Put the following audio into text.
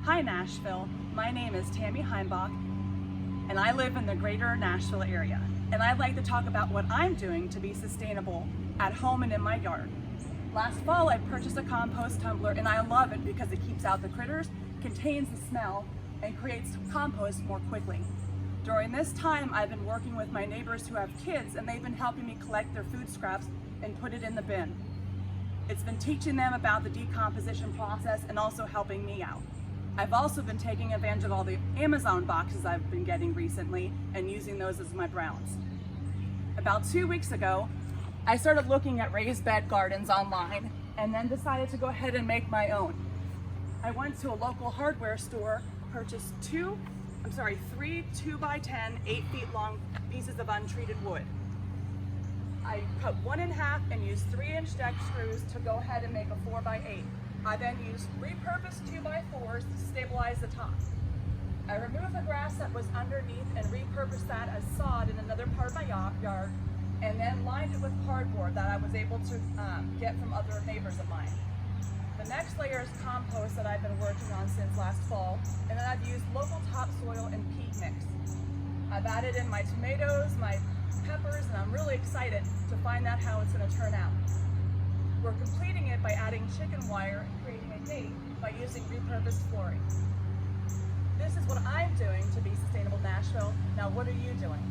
Hi Nashville, my name is Tami Heimbach and I live in the greater Nashville area. And I'd like to talk about what I'm doing to be sustainable at home and in my yard. Last fall I purchased a compost tumbler and I love it because it keeps out the critters, contains the smell, and creates compost more quickly. During this time I've been working with my neighbors who have kids and they've been helping me collect their food scraps and put it in the bin. It's been teaching them about the decomposition process and also helping me out. I've also been taking advantage of all the Amazon boxes I've been getting recently and using those as my browns. About 2 weeks ago, I started looking at raised bed gardens online and then decided to go ahead and make my own. I went to a local hardware store, purchased three 2x10, 8 feet long pieces of untreated wood. I cut one in half and used 3-inch deck screws to go ahead and make a 4x8. I then used repurposed 2x4s to stabilize the top. I removed the grass that was underneath and repurposed that as sod in another part of my yard, and then lined it with cardboard that I was able to get from other neighbors of mine. The next layer is compost that I've been working on since last fall, and then I've used local topsoil and peat mix. I've added in my tomatoes, my peppers, and I'm really excited to find out how it's going to turn out. We're completing it by adding chicken wire and creating a gate by using repurposed flooring. This is what I'm doing to be sustainable Nashville. Now what are you doing?